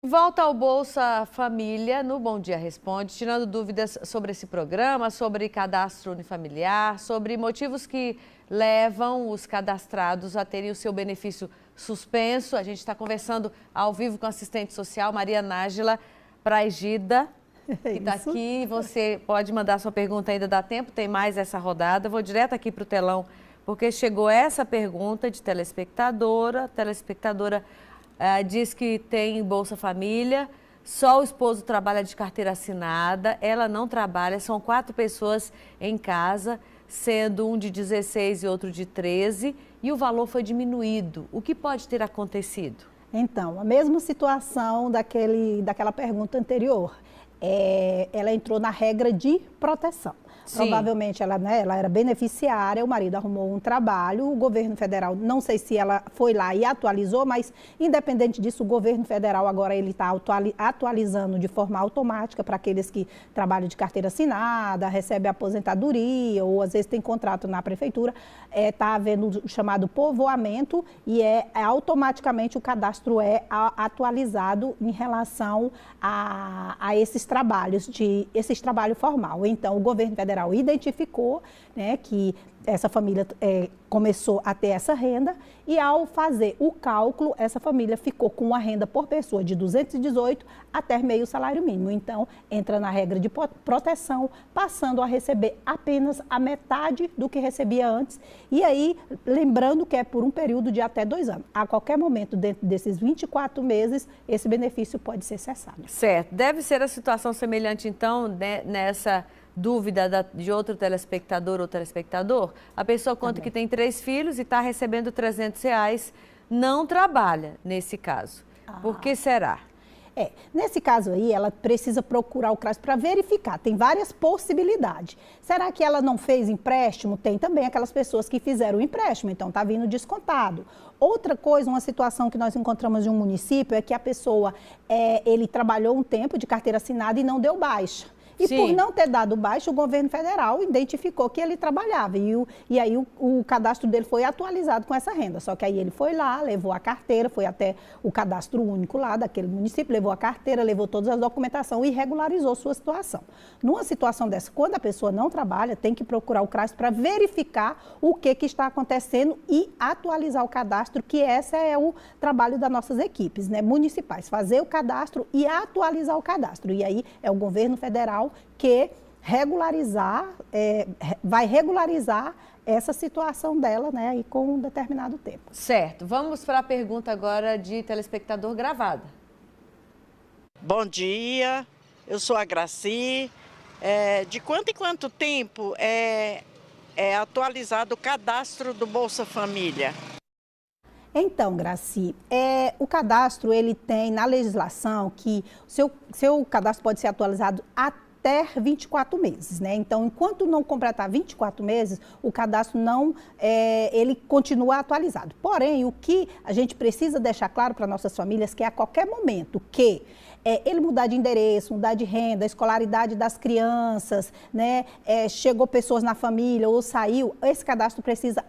Volta ao Bolsa Família no Bom Dia Responde, tirando dúvidas sobre esse programa, sobre cadastro unifamiliar, sobre motivos que levam os cadastrados a terem o seu benefício suspenso. A gente está conversando ao vivo com a assistente social Maria Nájila Praigida, que está aqui. Você pode mandar sua pergunta, ainda dá tempo, tem mais essa rodada. Vou direto aqui para o telão, porque chegou essa pergunta de telespectadora. Diz que tem Bolsa Família, só o esposo trabalha de carteira assinada, ela não trabalha, são 4 pessoas em casa, sendo um de 16 e outro de 13, e o valor foi diminuído. O que pode ter acontecido? Então, a mesma situação daquela pergunta anterior. Ela entrou na regra de proteção. Sim. Provavelmente ela era beneficiária, o marido arrumou um trabalho, o governo federal, não sei se ela foi lá e atualizou, mas independente disso, o governo federal agora ele está atualizando de forma automática para aqueles que trabalham de carteira assinada, recebem aposentadoria ou às vezes tem contrato na prefeitura, está havendo o chamado povoamento e automaticamente o cadastro é atualizado em relação a esses trabalhos, esse trabalho formal. Então, o governo federal identificou, né, que essa família começou a ter essa renda e ao fazer o cálculo, essa família ficou com uma renda por pessoa de 218 até meio salário mínimo. Então, entra na regra de proteção, passando a receber apenas a metade do que recebia antes. E aí, lembrando que é por um período de até 2 anos. A qualquer momento, dentro desses 24 meses, esse benefício pode ser cessado. Certo. Deve ser a situação semelhante, então, nessa dúvida de outro telespectador ou telespectador. A pessoa conta que tem 3 filhos e está recebendo R$300, não trabalha nesse caso. Por que será? Nesse caso aí, ela precisa procurar o CRAS para verificar. Tem várias possibilidades. Será que ela não fez empréstimo? Tem também aquelas pessoas que fizeram o empréstimo, então está vindo descontado. Outra coisa, uma situação que nós encontramos em um município é que a pessoa, ele trabalhou um tempo de carteira assinada e não deu baixa. E Sim. Por não ter dado baixa, o governo federal identificou que ele trabalhava. E aí o cadastro dele foi atualizado com essa renda. Só que aí ele foi lá, levou a carteira, foi até o cadastro único lá daquele município, levou a carteira, levou todas as documentações e regularizou sua situação. Numa situação dessa, quando a pessoa não trabalha, tem que procurar o CRAS para verificar o que está acontecendo e atualizar o cadastro, que esse é o trabalho das nossas equipes, né, municipais. Fazer o cadastro e atualizar o cadastro. E aí é o governo federal que vai regularizar essa situação dela, né, aí com um determinado tempo. Certo. Vamos para a pergunta agora de telespectador gravada. Bom dia, eu sou a Graci. De quanto em quanto tempo é atualizado o cadastro do Bolsa Família? Então, Graci, o cadastro, ele tem na legislação que seu cadastro pode ser atualizado até 24 meses, né? Então, enquanto não completar 24 meses, o cadastro ele continua atualizado. Porém, o que a gente precisa deixar claro para nossas famílias que a qualquer momento que ele mudar de endereço, mudar de renda, a escolaridade das crianças, né? Chegou pessoas na família ou saiu, esse cadastro precisa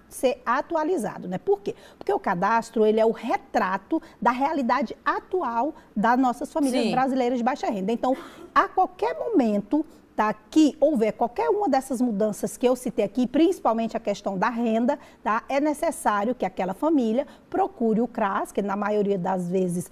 ser atualizado, né? Por quê? Porque o cadastro, ele é o retrato da realidade atual das nossas famílias Sim. brasileiras de baixa renda. Então, a qualquer momento que houver qualquer uma dessas mudanças que eu citei aqui, principalmente a questão da renda, é necessário que aquela família procure o CRAS, que na maioria das vezes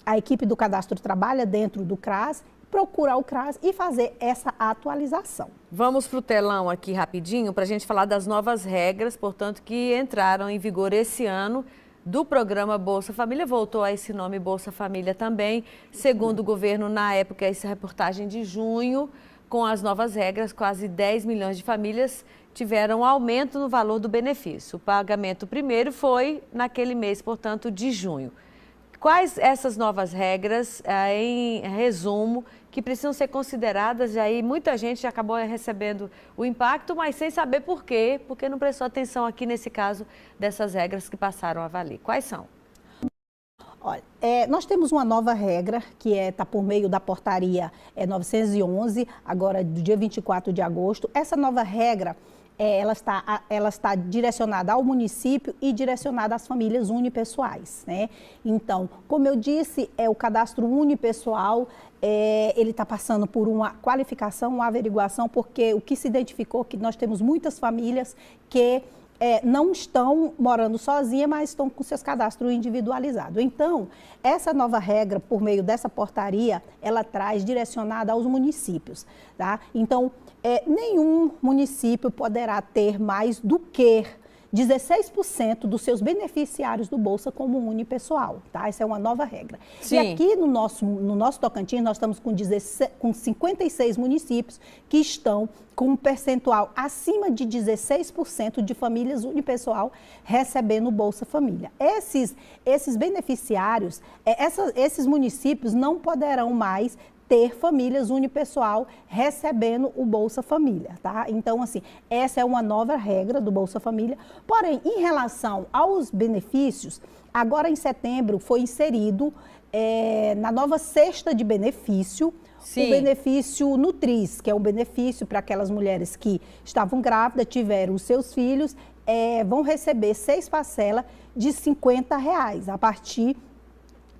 a equipe do cadastro trabalha dentro do CRAS, procurar o CRAS e fazer essa atualização. Vamos para o telão aqui rapidinho para a gente falar das novas regras, portanto, que entraram em vigor esse ano do programa Bolsa Família. Voltou a esse nome Bolsa Família também. Segundo o governo, na época, essa reportagem de junho, com as novas regras, quase 10 milhões de famílias tiveram aumento no valor do benefício. O pagamento primeiro foi naquele mês, portanto, de junho. Quais essas novas regras, em resumo, que precisam ser consideradas? E aí muita gente já acabou recebendo o impacto, mas sem saber por quê, porque não prestou atenção aqui nesse caso dessas regras que passaram a valer. Quais são? Olha, nós temos uma nova regra que está por meio da portaria 911, agora do dia 24 de agosto. Essa nova regra, ela está direcionada ao município e direcionada às famílias unipessoais, né? Então, como eu disse, o cadastro unipessoal, ele está passando por uma qualificação, uma averiguação, porque o que se identificou é que nós temos muitas famílias que não estão morando sozinhas, mas estão com seus cadastros individualizados. Então, essa nova regra, por meio dessa portaria, ela traz direcionada aos municípios, tá? Então, nenhum município poderá ter mais do que 16% dos seus beneficiários do Bolsa como unipessoal, tá? Essa é uma nova regra. Sim. E aqui no nosso Tocantins, nós estamos com 56 municípios que estão com um percentual acima de 16% de famílias unipessoal recebendo Bolsa Família. Esses beneficiários, esses municípios não poderão mais ter famílias unipessoal recebendo o Bolsa Família, tá? Então, assim, essa é uma nova regra do Bolsa Família. Porém, em relação aos benefícios, agora em setembro foi inserido na nova cesta de benefício, Sim, o benefício Nutris, que é um benefício para aquelas mulheres que estavam grávidas, tiveram os seus filhos, vão receber 6 parcelas de R$50 a partir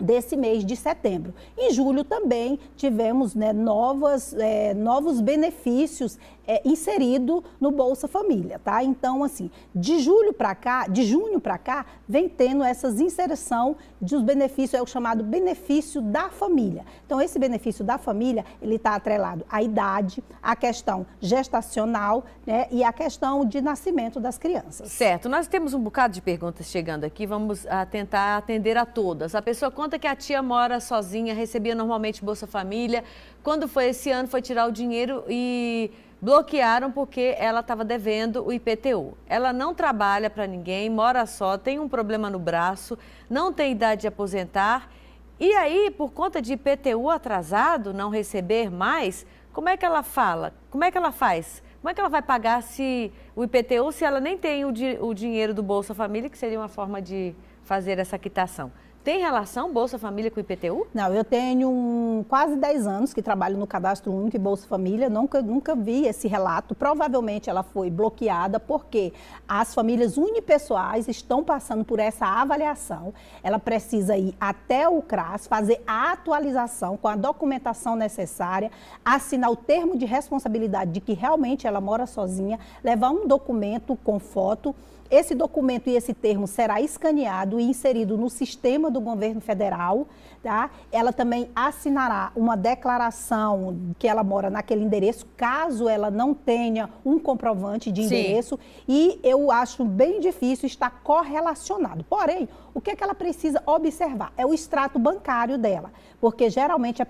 desse mês de setembro. Em julho também tivemos, né, novos benefícios inseridos no Bolsa Família, tá? Então, assim, de junho para cá, vem tendo essas inserção dos benefícios, é o chamado benefício da família. Então, esse benefício da família, ele está atrelado à idade, à questão gestacional, né, e à questão de nascimento das crianças. certo. Nós temos um bocado de perguntas chegando aqui, vamos tentar atender a todas. A pessoa conta que a tia mora sozinha, recebia normalmente Bolsa Família. Quando foi esse ano, foi tirar o dinheiro e bloquearam porque ela estava devendo o IPTU. Ela não trabalha para ninguém, mora só, tem um problema no braço, não tem idade de aposentar. E aí, por conta de IPTU atrasado, não receber mais, como é que ela fala? Como é que ela faz? Como é que ela vai pagar o IPTU se ela nem tem o dinheiro do Bolsa Família, que seria uma forma de fazer essa quitação? Tem relação Bolsa Família com o IPTU? Não, eu tenho quase 10 anos que trabalho no Cadastro Único e Bolsa Família, nunca vi esse relato. Provavelmente ela foi bloqueada porque as famílias unipessoais estão passando por essa avaliação. Ela precisa ir até o CRAS, fazer a atualização com a documentação necessária, assinar o termo de responsabilidade de que realmente ela mora sozinha, levar um documento com foto. Esse documento e esse termo será escaneado e inserido no sistema do governo federal, tá? Ela também assinará uma declaração que ela mora naquele endereço, caso ela não tenha um comprovante de endereço. Sim. E eu acho bem difícil estar correlacionado. Porém, o que ela precisa observar? É o extrato bancário dela, porque geralmente é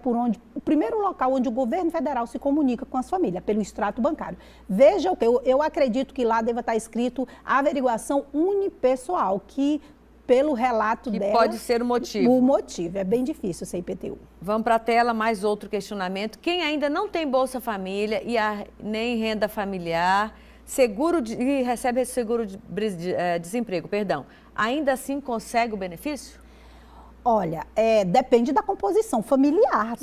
o primeiro local onde o governo federal se comunica com as famílias, pelo extrato bancário. Veja o que eu acredito que lá deva estar escrito averiguação unipessoal, que pelo relato dela... pode ser o motivo. O motivo, é bem difícil ser IPTU. Vamos para a tela, mais outro questionamento. Quem ainda não tem Bolsa Família nem renda familiar, e recebe esse seguro de desemprego, perdão, ainda assim consegue o benefício? Olha, depende da composição familiar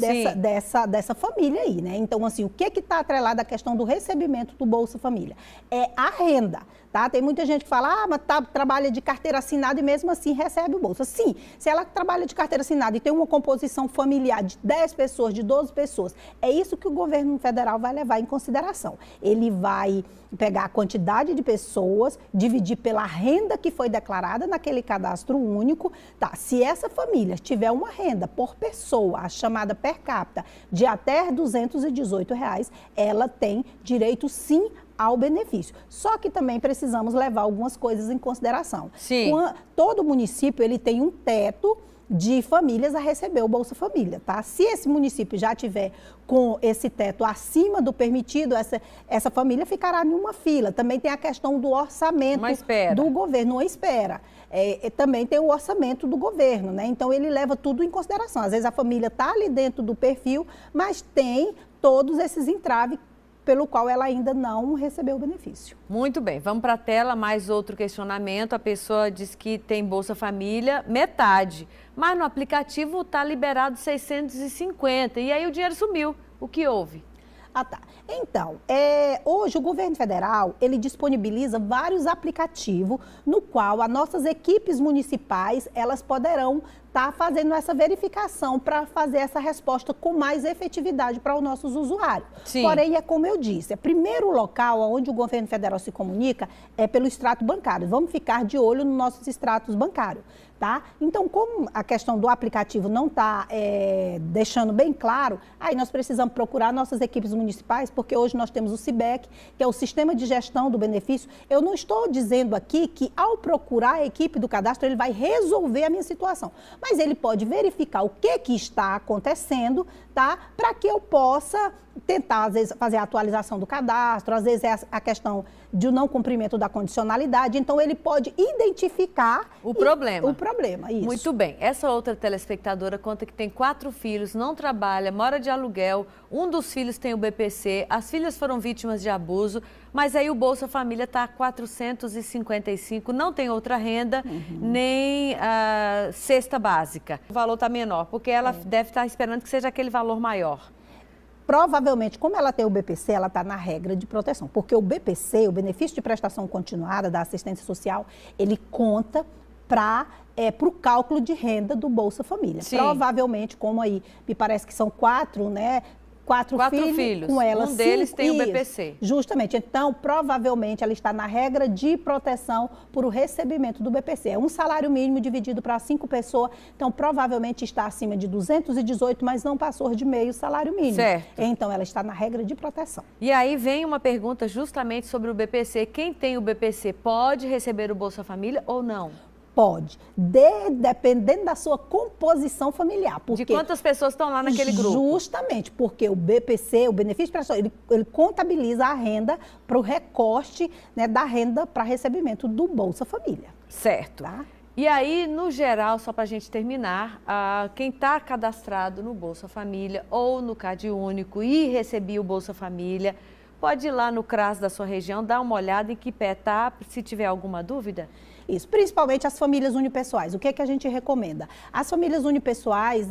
dessa família aí, né? Então, assim, o que está atrelado à questão do recebimento do Bolsa Família? É a renda, tá? Tem muita gente que fala, mas trabalha de carteira assinada e mesmo assim recebe o Bolsa. Sim, se ela trabalha de carteira assinada e tem uma composição familiar de 10 pessoas, de 12 pessoas, é isso que o governo federal vai levar em consideração. Ele vai pegar a quantidade de pessoas, dividir pela renda que foi declarada naquele cadastro único, tá? Se essa família tiver uma renda por pessoa, a chamada per capita, de até R$218, ela tem direito sim ao benefício. Só que também precisamos levar algumas coisas em consideração. Sim. Todo município ele tem um teto de famílias a receber o Bolsa Família, tá? Se esse município já tiver com esse teto acima do permitido, essa família ficará em uma fila. Também tem a questão do orçamento do governo, uma espera. Também tem o orçamento do governo, né? Então ele leva tudo em consideração. Às vezes a família está ali dentro do perfil, mas tem todos esses entraves pelo qual ela ainda não recebeu o benefício. Muito bem, vamos para a tela, mais outro questionamento. A pessoa diz que tem Bolsa Família, metade, mas no aplicativo está liberado 650 e aí o dinheiro sumiu. O que houve? Ah, tá. Então, hoje o governo federal, ele disponibiliza vários aplicativos no qual as nossas equipes municipais, elas poderão estar fazendo essa verificação para fazer essa resposta com mais efetividade para os nossos usuários. Sim. Porém, é como eu disse, é primeiro local onde o governo federal se comunica é pelo extrato bancário. Vamos ficar de olho nos nossos extratos bancários. Tá? Então, como a questão do aplicativo não está deixando bem claro, aí nós precisamos procurar nossas equipes municipais, porque hoje nós temos o CIBEC, que é o Sistema de Gestão do Benefício. Eu não estou dizendo aqui que, ao procurar a equipe do cadastro, ele vai resolver a minha situação, mas ele pode verificar o que está acontecendo, tá? Para que eu possa tentar, às vezes, fazer a atualização do cadastro, às vezes é a questão de não cumprimento da condicionalidade, então ele pode identificar o problema. O problema, isso. Muito bem. Essa outra telespectadora conta que tem 4 filhos, não trabalha, mora de aluguel, um dos filhos tem o BPC, as filhas foram vítimas de abuso, mas aí o Bolsa Família está a 455, não tem outra renda, nem a cesta básica. O valor está menor, porque ela deve estar esperando que seja aquele valor maior. Provavelmente, como ela tem o BPC, ela está na regra de proteção, porque o BPC, o benefício de prestação continuada da assistência social, ele conta para o cálculo de renda do Bolsa Família. Sim. Provavelmente, como aí, me parece que são 4, né? 4 filhos, com ela, um deles tem o BPC. Justamente, então, provavelmente, ela está na regra de proteção por o recebimento do BPC. É um salário mínimo dividido para 5 pessoas, então, provavelmente está acima de 218, mas não passou de meio salário mínimo. Certo. Então, ela está na regra de proteção. E aí vem uma pergunta justamente sobre o BPC. Quem tem o BPC pode receber o Bolsa Família ou não? Pode, dependendo da sua composição familiar. Porque, de quantas pessoas estão lá naquele grupo? Justamente, porque o BPC, o benefício de prestação, ele contabiliza a renda para o recorte, né, da renda para recebimento do Bolsa Família. Certo. Tá? E aí, no geral, só para a gente terminar, quem está cadastrado no Bolsa Família ou no CadÚnico e recebia o Bolsa Família, pode ir lá no CRAS da sua região, dar uma olhada em que pé está, se tiver alguma dúvida? Isso, principalmente as famílias unipessoais. O que é que a gente recomenda? As famílias unipessoais,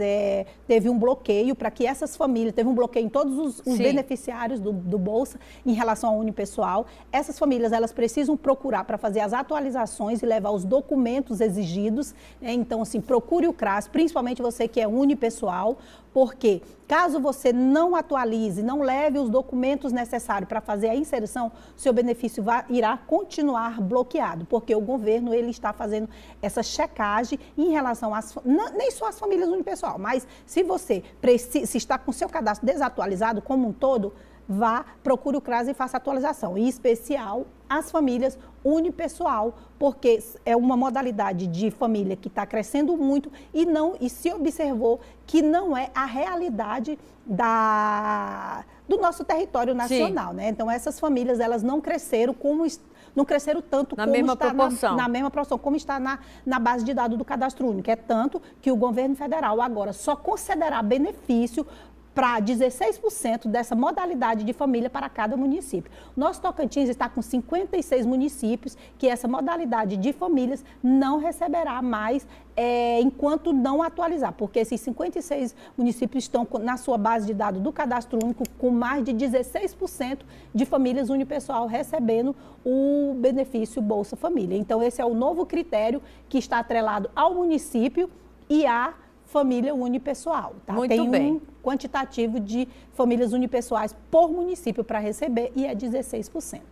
teve um bloqueio para que essas famílias, teve um bloqueio em todos os beneficiários do Bolsa em relação ao unipessoal. Essas famílias, elas precisam procurar para fazer as atualizações e levar os documentos exigidos, né? Então, assim, procure o CRAS, principalmente você que é unipessoal, porque caso você não atualize, não leve os documentos necessários para fazer a inserção, seu benefício irá continuar bloqueado, porque o governo ele está fazendo essa checagem em relação nem só às famílias unipessoal, mas se você se está com seu cadastro desatualizado como um todo, procure o CRAS e faça a atualização, em especial as famílias unipessoal, porque é uma modalidade de família que está crescendo muito e se observou que não é a realidade do nosso território nacional, né? Então essas famílias elas não cresceram tanto na mesma proporção. Na mesma proporção, como está na base de dados do Cadastro Único. É tanto que o governo federal agora só concederá benefício para 16% dessa modalidade de família para cada município. Nosso Tocantins está com 56 municípios que essa modalidade de famílias não receberá mais enquanto não atualizar, porque esses 56 municípios estão na sua base de dados do Cadastro Único com mais de 16% de famílias unipessoal recebendo o benefício Bolsa Família. Então, esse é o novo critério que está atrelado ao município e à família unipessoal, tá? Muito bem. Um quantitativo de famílias unipessoais por município para receber e é 16%.